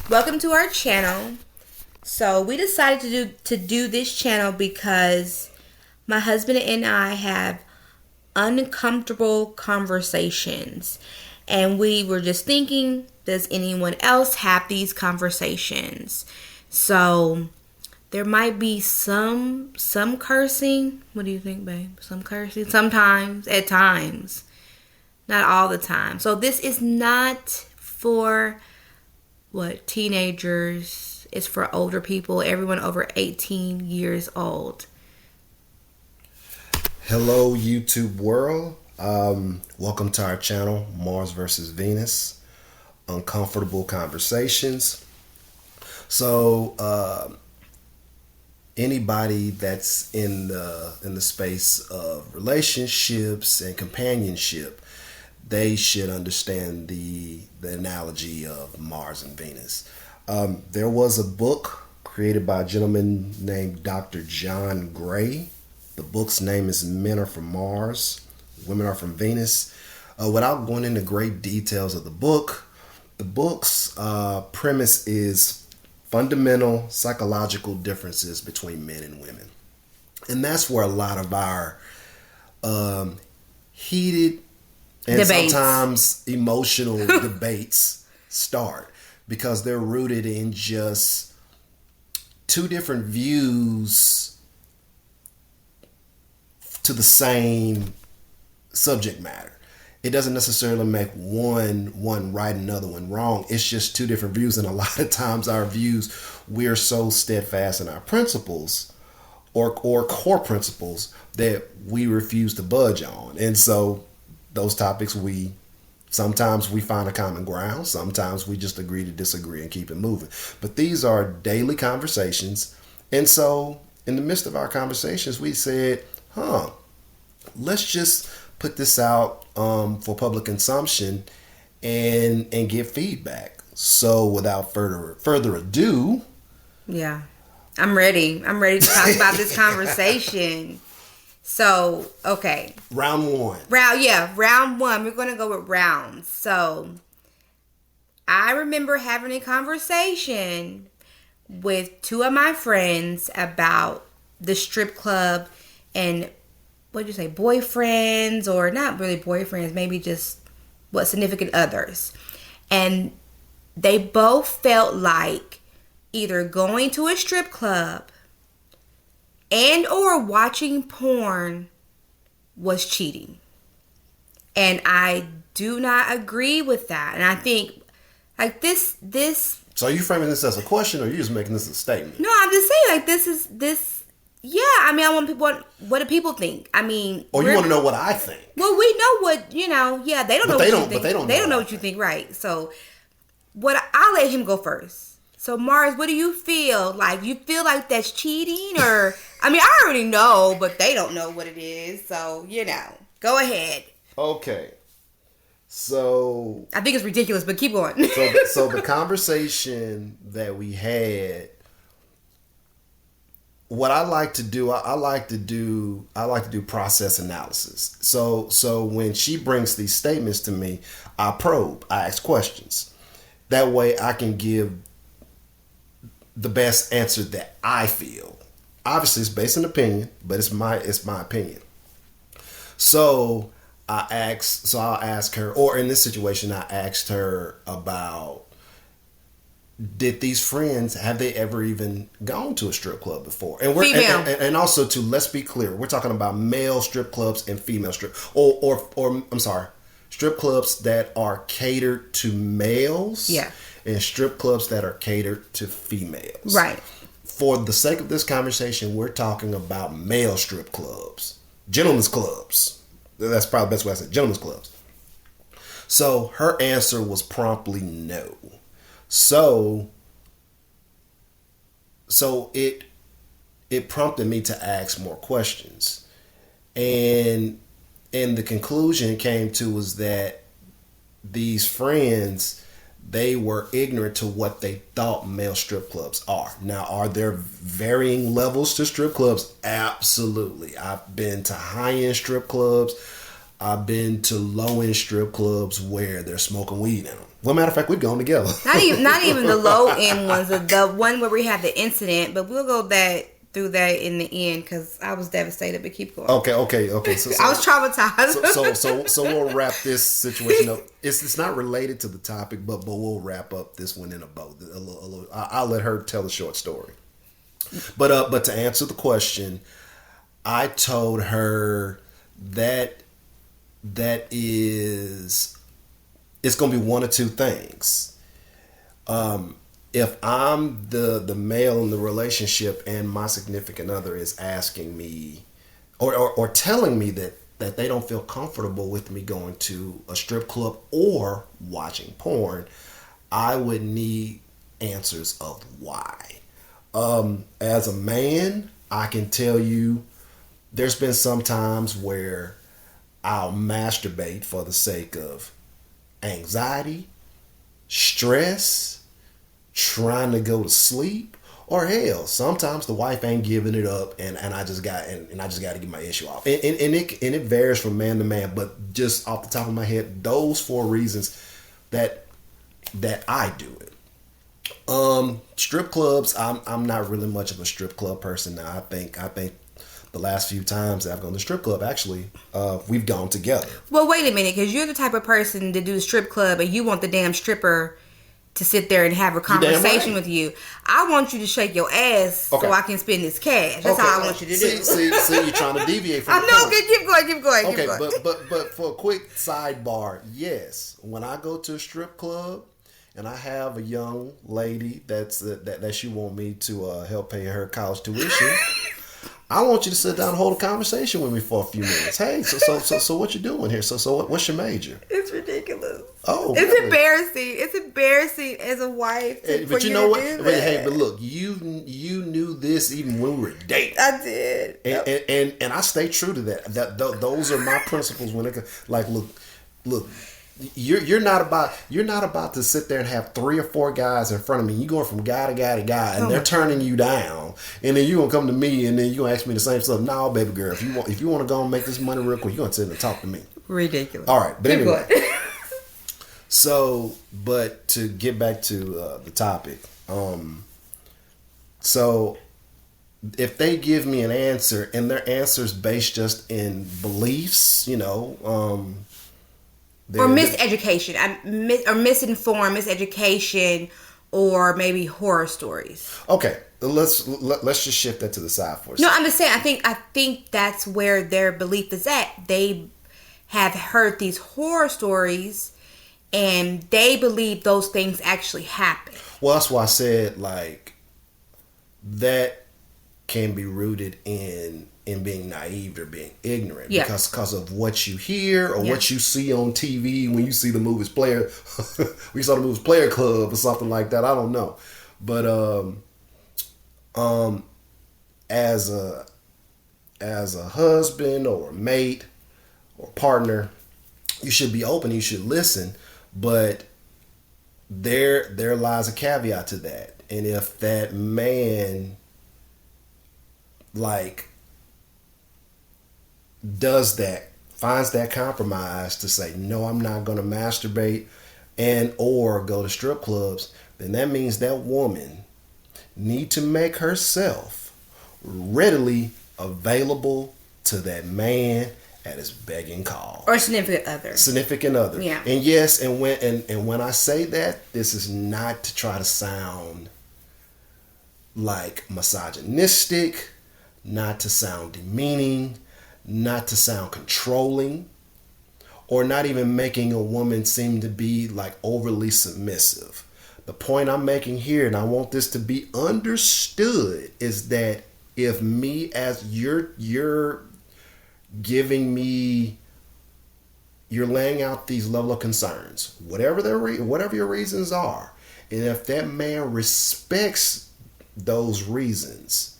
Welcome to our channel. So we decided to do this channel because my husband and I have uncomfortable conversations, and we were just thinking, does anyone else have these conversations? So there might be some cursing. What do you think, babe? Some cursing sometimes, at times, not all the time. So this is not for teenagers. It's for older people, everyone over 18 years old. Hello, YouTube world. Welcome to our channel, Mars versus Venus, uncomfortable conversations. So, anybody that's in the space of relationships and companionship, they should understand the analogy of Mars and Venus. There was a book created by a gentleman named Dr. John Gray. The book's name is Men Are From Mars, Women Are From Venus. Without going into great details of the book's premise is fundamental psychological differences between men and women. And that's where a lot of our heated and debates. Sometimes emotional debates start, because they're rooted in just two different views to the same subject matter. It doesn't necessarily make one right and another one wrong. It's just two different views, and a lot of times our views, we're so steadfast in our principles or core principles that we refuse to budge on. And so those topics, sometimes we find a common ground. Sometimes we just agree to disagree and keep it moving. But these are daily conversations. And so in the midst of our conversations, we said, let's just put this out for public consumption and get feedback. So without further ado. Yeah, I'm ready. I'm ready to talk about this conversation. So, okay. Round one. Round one. We're going to go with rounds. So, I remember having a conversation with two of my friends about the strip club and, what'd you say, boyfriends, or not really boyfriends, maybe just, significant others. And they both felt like either going to a strip club and or watching porn was cheating. And I do not agree with that. And I think like this So are you framing this as a question, or are you just making this a statement? No, I'm just saying like this I mean, I want people, what do people think? I mean, or you want to know what I think? Well, we know what, they don't know what you think. But they don't know what you think, right? So I'll let him go first. So, Mars, what do you feel? Like, you feel like that's cheating? Or, I mean, I already know, but they don't know what it is. So, go ahead. Okay. So, I think it's ridiculous, but keep going. so the conversation that we had, what I like to do, I like to do process analysis. So when she brings these statements to me, I probe, I ask questions. That way I can give the best answer that I feel. Obviously, it's based on opinion, but it's my opinion. So I'll ask her, or in this situation, I asked her about, did these friends, have they ever even gone to a strip club before? And and also, let's be clear, we're talking about male strip clubs and female strip, or I'm sorry, strip clubs that are catered to males. Yeah. And strip clubs that are catered to females. Right. For the sake of this conversation, we're talking about male strip clubs. Gentlemen's clubs. That's probably the best way I say it. Gentlemen's clubs. So her answer was promptly no. So it prompted me to ask more questions. And the conclusion came to was that these friends, they were ignorant to what they thought male strip clubs are. Now, are there varying levels to strip clubs? Absolutely. I've been to high-end strip clubs. I've been to low end strip clubs where they're smoking weed in them. Well, matter of fact, we've gone together. Not even the low end ones, the one where we had the incident, but we'll go through that in the end because I was devastated. But keep going. Okay. So I was traumatized. So we'll wrap this situation up. It's not related to the topic, but we'll wrap up this one in a bow. I'll let her tell a short story. But to answer the question, I told her that it's going to be one of two things. If I'm the male in the relationship and my significant other is asking me or telling me that they don't feel comfortable with me going to a strip club or watching porn, I would need answers of why. As a man, I can tell you there's been some times where I'll masturbate for the sake of anxiety, stress, trying to go to sleep, or hell, sometimes the wife ain't giving it up, and I just got to get my issue off. And it varies from man to man, but just off the top of my head, those 4 reasons that I do it. Strip clubs, I'm not really much of a strip club person now. I think the last few times that I've gone to strip club, actually, we've gone together. Well, wait a minute, because you're the type of person to do the strip club and you want the damn stripper to sit there and have a conversation with you. I want you to shake your ass so I can spend this cash. That's all I want you to do. See, you're trying to deviate from the point. Keep going. Okay, but for a quick sidebar, yes, when I go to a strip club and I have a young lady that she want me to help pay her college tuition, I want you to sit down and hold a conversation with me for a few minutes. Hey, so what you doing here? So what's your major? It's ridiculous. Oh, it's really? Embarrassing. It's embarrassing as a wife. But you know what? But look, you knew this even when we were dating. I did. And I stay true to that. Those are my principles when it like look. You're not about to sit there and have 3 or 4 guys in front of me. You're going from guy to guy to guy, and they're turning you down. And then you're gonna come to me, and then you're gonna ask me the same stuff. No, baby girl, if you want to go and make this money real quick, you're gonna sit and talk to me. Ridiculous. All right, but anyway. So, but to get back to the topic, so if they give me an answer and their answer's based just in beliefs, or miseducation, or misinformed, miseducation, or maybe horror stories. Okay, let's just shift that to the side for a second. No, I'm just saying. I think that's where their belief is at. They have heard these horror stories, and they believe those things actually happen. Well, that's why I said that can be rooted in being naive or being ignorant because of what you hear or what you see on TV when you see the movies we saw the movies Player Club or something like that. I don't know, but as a husband or a mate or partner, you should be open. You should listen, but there lies a caveat to that, and if that man finds that compromise to say, no, I'm not going to masturbate and or go to strip clubs, then that means that woman need to make herself readily available to that man at his begging call. Or significant other. Yeah. And yes, and when I say that, this is not to try to sound like misogynistic, not to sound demeaning, not to sound controlling, or not even making a woman seem to be overly submissive. The point I'm making here, and I want this to be understood, is that if me as you're giving me, you're laying out these level of concerns, whatever your reasons are, and if that man respects those reasons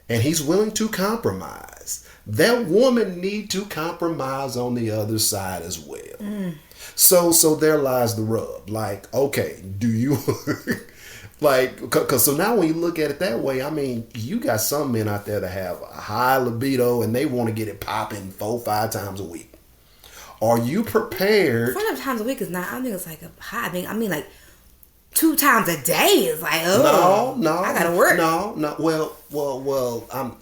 and he's willing to compromise, that woman need to compromise on the other side as well. So there lies the rub. Okay, do you cause so now when you look at it that way, I mean, you got some men out there that have a high libido and they want to get it popping 4-5 times a week. Are you prepared? 4 times a week is not. I think it's like a high. I mean like 2 times a day is like, oh No, I gotta work. No. Well.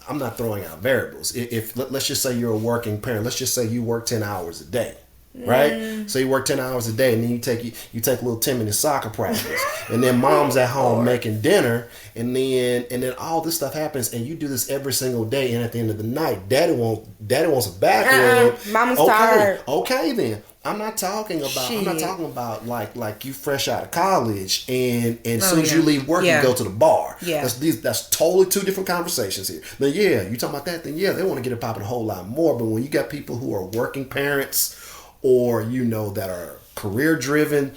I'm not throwing out variables. If let's just say you're a working parent. Let's just say you work 10 hours a day. Right, so you work 10 hours a day, and then you take little Timmy to soccer practice, and then mom's at home making dinner, and then all this stuff happens, and you do this every single day, and at the end of the night, daddy wants a back rub. Mama's tired. Okay, then I'm not talking about like you fresh out of college, and as soon as you leave work, you go to the bar. Yeah, that's totally 2 different conversations here. Then you talking about that, then they want to get it popping a whole lot more. But when you got people who are working parents, or that are career driven,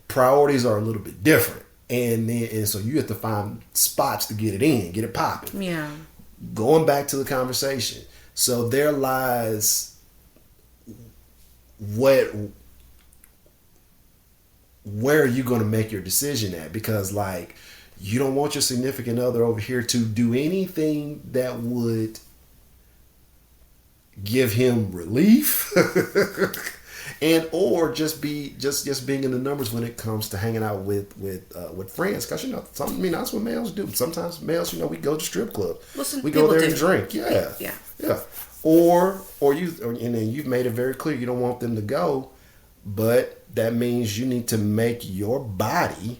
priorities are a little bit different, and so you have to find spots to get it popping. Yeah. Going back to the conversation, so there lies where are you going to make your decision at? Because like you don't want your significant other over here to do anything that would give him relief. And or just being in the numbers when it comes to hanging out with friends, because that's what males do. Sometimes males, we go to strip clubs, we go there and drink, yeah. Or and then you've made it very clear you don't want them to go, but that means you need to make your body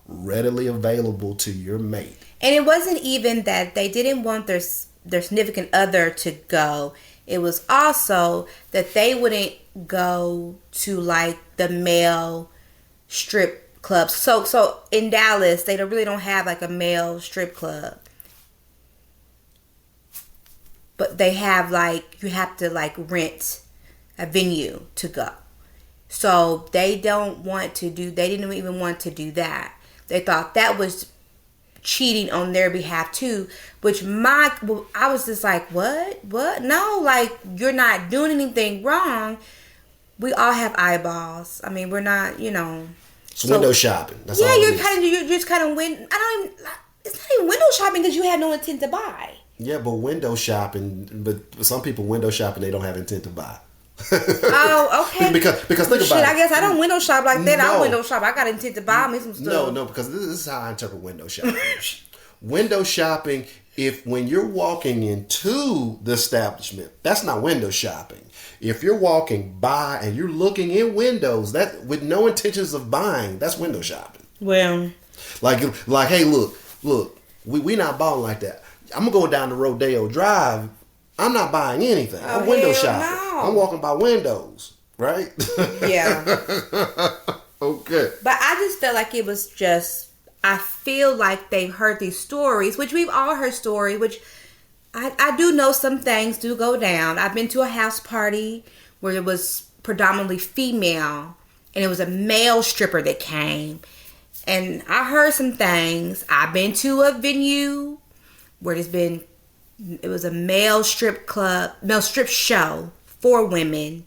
readily available to your mate. And it wasn't even that they didn't want their significant other to go. It was also that they wouldn't go to like the male strip clubs. So in Dallas, they really don't have like a male strip club. But they have like, you have to like rent a venue to go. So they didn't even want to do that. They thought that was cheating on their behalf too, which I was just like, what? No, like you're not doing anything wrong. We all have eyeballs. I mean, we're not, It's window shopping. That's all. You're just kind of it's not even window shopping because you have no intent to buy. Yeah, but window shopping. But some people window shopping, they don't have intent to buy. Oh, okay. because think about it. I guess I don't window shop like that. I window shop. I got intent to buy me some stuff. No, because this is how I interpret window shopping. Window shopping, when you're walking into the establishment, that's not window shopping. If you're walking by and you're looking in windows, that with no intentions of buying, that's window shopping. Well, like hey, look, we not balling like that. I'm going down the Rodeo Drive. I'm not buying anything. I'm window shopping. No. I'm walking by windows, right? Yeah. Okay. But I just felt like it was just, I feel like they've heard these stories, which we've all heard stories, which I do know some things do go down. I've been to a house party where it was predominantly female, and it was a male stripper that came. And I heard some things. I've been to a venue where it was a male strip show for women.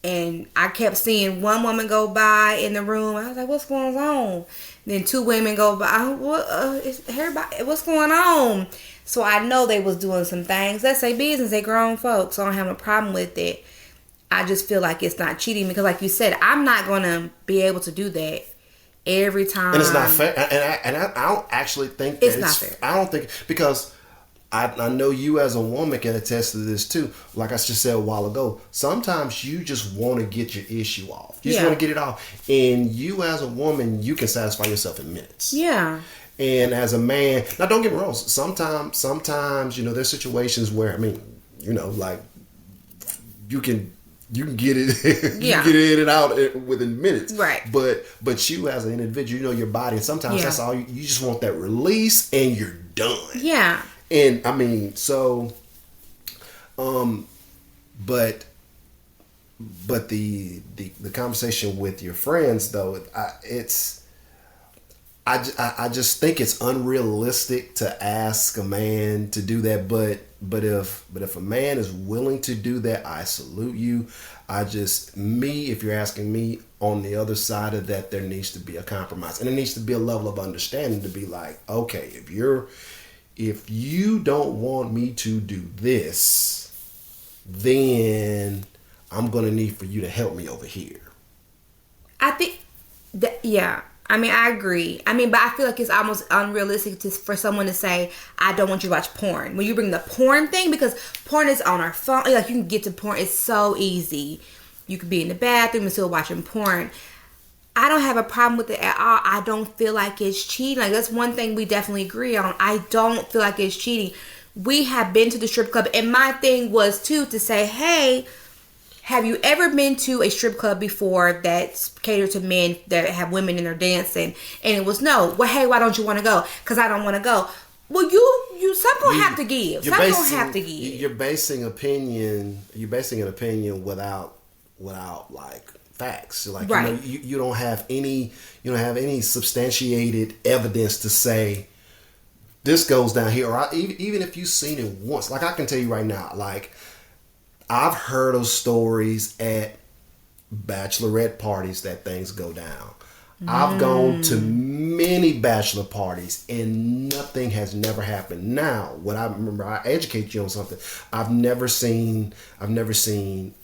And I kept seeing one woman go by in the room. I was like, what's going on? Then 2 women go by. What's going on? So I know they was doing some things. That's their business. They grown folks. So I don't have a problem with it. I just feel like it's not cheating. Because like you said, I'm not going to be able to do that every time. And it's not fair. And I don't actually think that it's not fair. I don't think, because I know you as a woman can attest to this too. Like I just said a while ago, sometimes you just want to get your issue off. You just want to get it off. And you as a woman, you can satisfy yourself in minutes. Yeah. And as a man, now don't get me wrong, sometimes, there's situations where, like you can get it, you get it in and out within minutes. Right. But you as an individual, your body, and sometimes that's all you just want, that release, and you're done. Yeah. And but the conversation with your friends though, I just think it's unrealistic to ask a man to do that. But if a man is willing to do that, I salute you. If you're asking me, on the other side of that, there needs to be a compromise, and there needs to be a level of understanding to be like, okay, if you don't want me to do this, then I'm gonna need for you to help me over here. I think that, yeah. I mean, I agree. I mean, but I feel like it's almost unrealistic for someone to say, I don't want you to watch porn. When you bring the porn thing, because porn is on our phone. Like, you can get to porn. It's so easy. You could be in the bathroom and still watching porn. I don't have a problem with it at all. I don't feel like it's cheating. Like, that's one thing we definitely agree on. I don't feel like it's cheating. We have been to the strip club. And my thing was, too, to say, hey, have you ever been to a strip club before that's catered to men that have women in there dancing? And it was no. Well, hey, why don't you want to go? Because I don't want to go. Well, you some gonna have to give. Some gonna have to give. You're basing an opinion without like facts. Like, right. You don't have any substantiated evidence to say this goes down here. Or even if you've seen it once, like I can tell you right now, like, I've heard of stories at bachelorette parties that things go down. I've gone to many bachelor parties and nothing has never happened. Now, what I remember, I educate you on something. I've never seen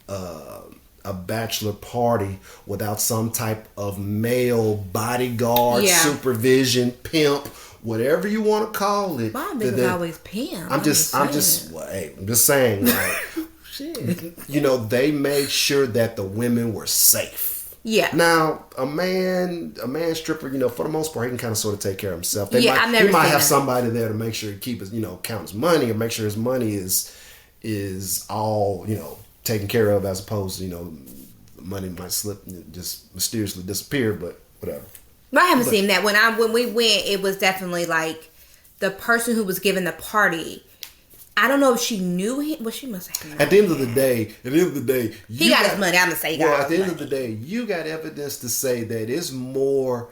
a bachelor party without some type of male bodyguard, supervision, pimp, whatever you want to call it. My nigga's always pimp. I'm just saying, like, you know, they made sure that the women were safe. Yeah. Now, a man stripper, you know, for the most part, he can kind of sort of take care of himself. He might have somebody there to make sure he keep his, you know, count his money or make sure his money is all, you know, taken care of, as opposed to, you know, money might slip and just mysteriously disappear, but whatever. I haven't seen that. When we went, it was definitely like the person who was giving the party. I don't know if she knew him. Well, she must have. At the end of the day, he got his money. I'm gonna say he got his money. Well, at the end of the day, you got evidence to say that it's more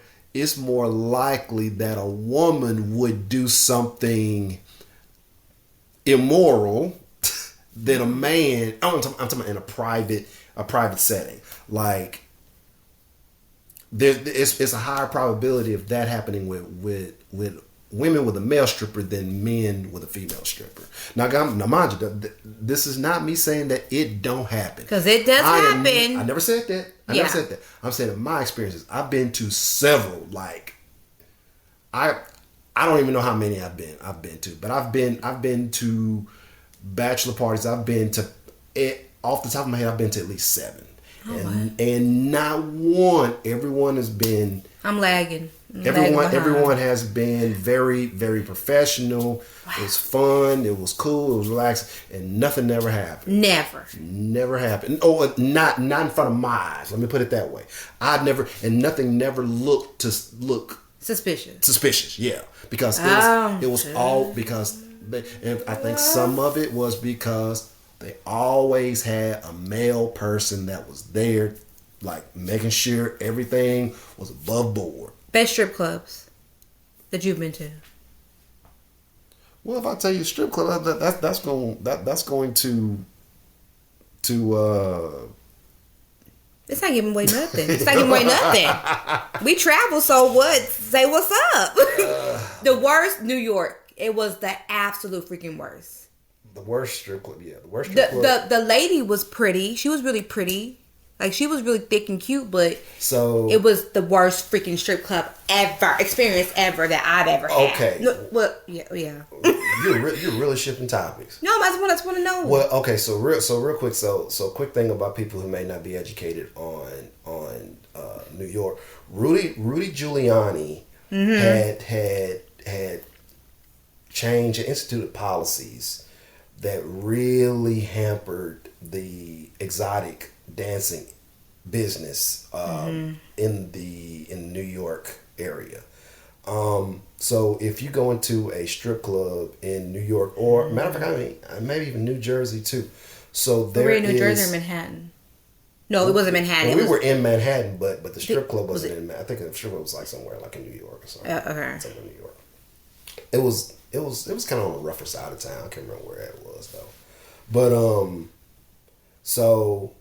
likely that a woman would do something immoral than a man. I'm talking about in a private setting. Like, it's a higher probability of that happening with women with a male stripper than men with a female stripper. Now mind you, this is not me saying that it don't happen. Because it does happen. I never said that. Never said that. I'm saying in my experiences, I've been to several. Like, I don't even know how many I've been to, but I've been to bachelor parties. I've been to, off the top of my head, I've been to at least 7. And not one, everyone has been. I'm lagging. Everyone has been very, very professional. Wow. It was fun. It was cool. It was relaxed, and nothing never happened. Never happened. Oh, not in front of my eyes. Let me put it that way. Nothing never looked suspicious. Yeah, because it was all because, and I think some of it was because they always had a male person that was there, like, making sure everything was above board. Best strip clubs that you've been to? Well, if I tell you strip club, that's going to it's not giving away nothing. We travel, so what? Say what's up. The worst, New York. It was the absolute freaking worst. The worst strip club, yeah. The worst strip club. The lady was pretty. She was really pretty. Like, she was really thick and cute, but so it was the worst freaking strip club experience ever that I've ever had. Okay. No, well, yeah. You're really shifting topics. No, I just want to know. Well, okay, so real quick, so quick thing about people who may not be educated on New York. Rudy Giuliani had changed and instituted policies that really hampered the exotic dancing business in the New York area. So if you go into a strip club in New York, or matter of fact, I mean, maybe even New Jersey too. So there is New Jersey or Manhattan. No, it wasn't Manhattan. Well, we were in Manhattan, but the strip club wasn't in Manhattan. I think the strip club was like somewhere like in New York or something. Okay. Somewhere in New York. It was kind of on the rougher side of town. I can't remember where it was though. But so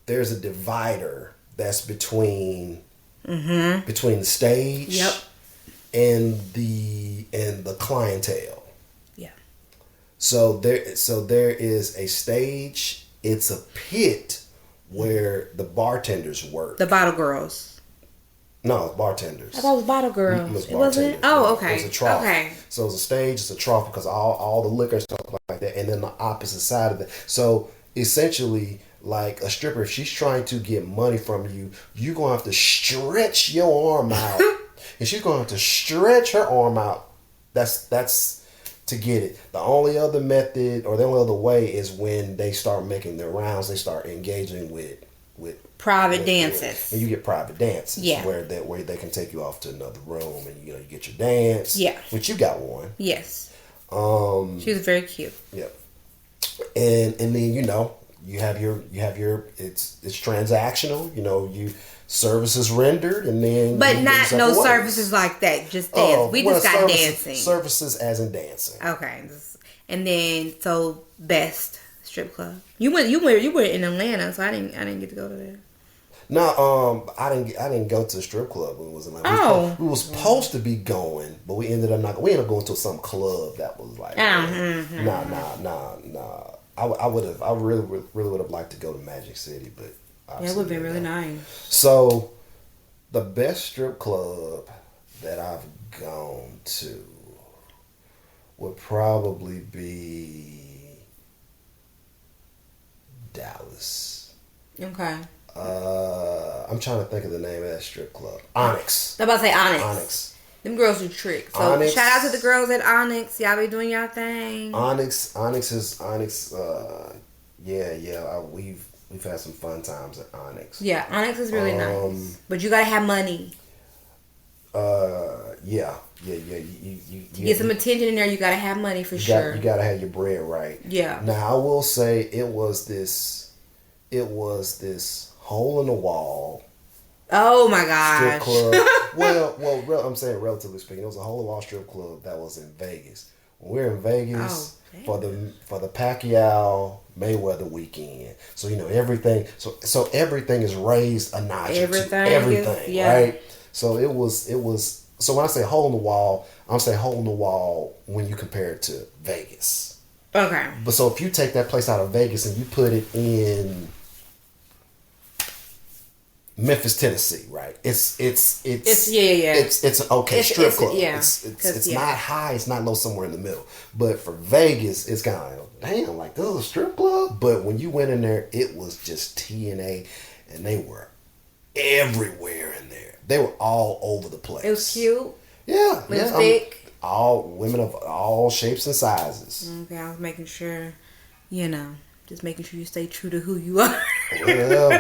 there's a divider that's between the stage and the clientele. Yeah. So there is a stage. It's a pit where the bartenders work. The bottle girls. No, bartenders. I thought it was bottle girls. It wasn't? Oh, okay. It was a trough. Okay. So it's a stage, it's a trough because all the liquor stuff like that, and then the opposite side of it. So essentially, like a stripper, if she's trying to get money from you, you're gonna have to stretch your arm out, and she's gonna have to stretch her arm out. That's to get it. The only other method or the only other way is when they start making their rounds. They start engaging with private dances, and you get private dances. Yeah, where they can take you off to another room, and you get your dance. Yeah, which you got one. Yes. She was very cute. Yeah, and then you have your it's transactional. You services rendered, and then but not no services like that. Just dance. We just got dancing. Services as in dancing. Okay, and then so best strip club. You were in Atlanta, so I didn't get to go to that. No, I didn't go to the strip club when it was in Atlanta. We was supposed to be going, but we ended up going to some club that was like nah. I really would have liked to go to Magic City, but it would have been really nice. So the best strip club that I've gone to would probably be Dallas. Okay. I'm trying to think of the name of that strip club. Onyx. I'm about to say Onyx. Onyx. Them girls are tricks. So Onyx, shout out to the girls at Onyx. Y'all be doing y'all thing. Onyx. We've had some fun times at Onyx. Yeah, Onyx is really nice. But you gotta have money. Yeah. You get some attention in there. You gotta have money for sure. You gotta have your bread right. Yeah. Now I will say it was this hole in the wall. Oh my gosh. Strip club. I'm saying relatively speaking, it was a hole in the wall strip club that was in Vegas. When we were in Vegas for the Pacquiao Mayweather weekend, so everything. So everything is raised a notch. Everything, right? So it was. So when I say hole in the wall, I'm saying hole in the wall when you compare it to Vegas. Okay. But so if you take that place out of Vegas and you put it in Memphis, Tennessee, right? It's an okay strip club. It's not high, it's not low, somewhere in the middle. But for Vegas, it's kind of like, damn, like this is a strip club. But when you went in there, it was just TNA, and they were everywhere in there. They were all over the place. It was cute. Yeah, it was thick. All women of all shapes and sizes. Okay, I was making sure, just making sure you stay true to who you are. Well.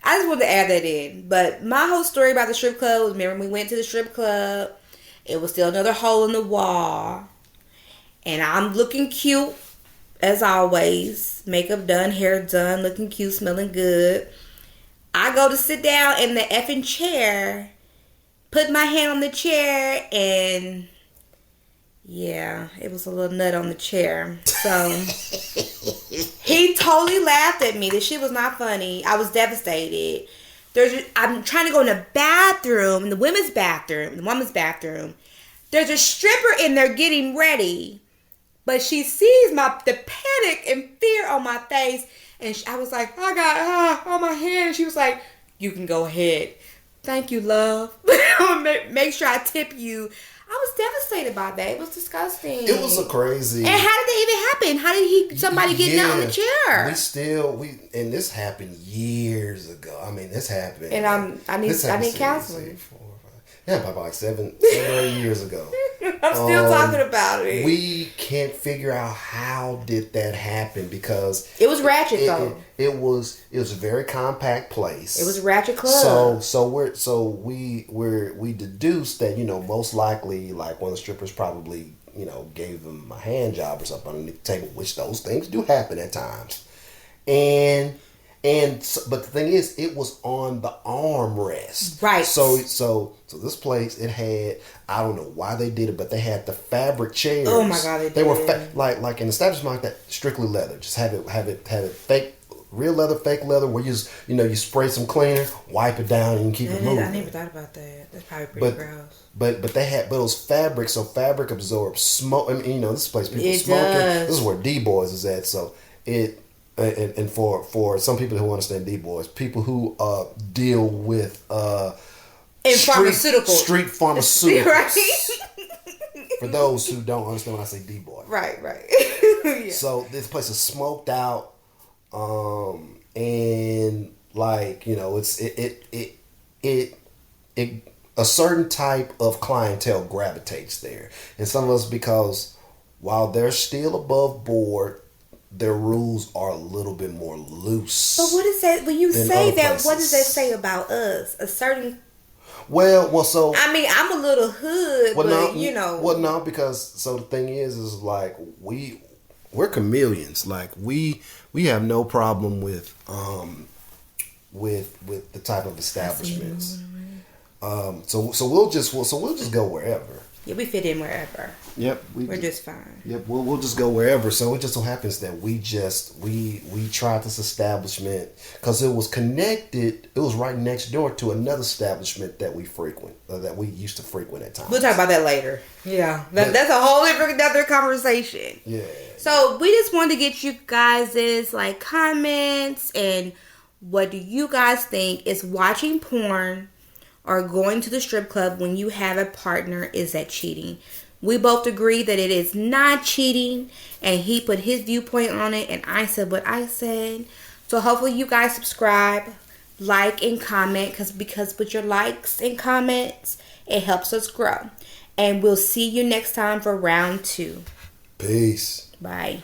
I just wanted to add that in. But my whole story about the strip club was, remember we went to the strip club. It was still another hole in the wall. And I'm looking cute, as always. Makeup done, hair done, looking cute, smelling good. I go to sit down in the effing chair, put my hand on the chair, and yeah, it was a little nut on the chair. So he totally laughed at me. This shit was not funny. I was devastated. I'm trying to go in the bathroom, in the women's bathroom, There's a stripper in there getting ready, but she sees the panic and fear on my face, and I was like, I got on my hand. And she was like, you can go ahead. Thank you, love. Make sure I tip you. I was devastated by that. It was disgusting. It was a crazy. And how did that even happen? How did somebody get down on the chair? And this happened years ago. I mean, this happened. And I need counseling. Yeah, about like 7 or 8 years ago. I'm still talking about it. We can't figure out how did that happen because it was ratchet though. It was a very compact place. It was a ratchet club. We deduced that most likely like one of the strippers probably gave them a hand job or something underneath the table, which those things do happen at times, but the thing is, it was on the armrest. Right. So this place, it had, I don't know why they did it, but they had the fabric chairs. Oh my God, they were like an establishment like that, strictly leather. Just have it fake, real leather, fake leather, where you spray some cleaner, wipe it down, and keep it moving. I never thought about that. That's probably pretty gross. But it was fabric, so fabric absorbs smoke. I mean, this place people it smoking. Does. This is where D-Boys is at, so it and for some people who understand D-boys, people who deal with street pharmaceuticals. Right. For those who don't understand when I say D-boy. Right. Yeah. So this place is smoked out, and like, you know, it a certain type of clientele gravitates there, and some of us, because while they're still above board, their rules are a little bit more loose. But what is that? When you say that, what does that say about us? A certain. Well, so I mean, I'm a little hood, but no, you know. Well, no, because so the thing is like we're chameleons. Like we have no problem with the type of establishments. So we'll just go wherever. Yeah, we fit in wherever. Yep, we're just fine. Yep, we'll just go wherever. So it just so happens that we tried this establishment because it was connected. It was right next door to another establishment that we used to frequent at times. We'll talk about that later. Yeah, that's a whole other conversation. Yeah. So we just wanted to get you guys' like comments and what do you guys think is watching porn or going to the strip club when you have a partner, is that cheating? We both agree that it is not cheating, and he put his viewpoint on it, and I said what I said. So hopefully you guys subscribe, like, and comment, because with your likes and comments, it helps us grow. And we'll see you next time for round 2. Peace. Bye.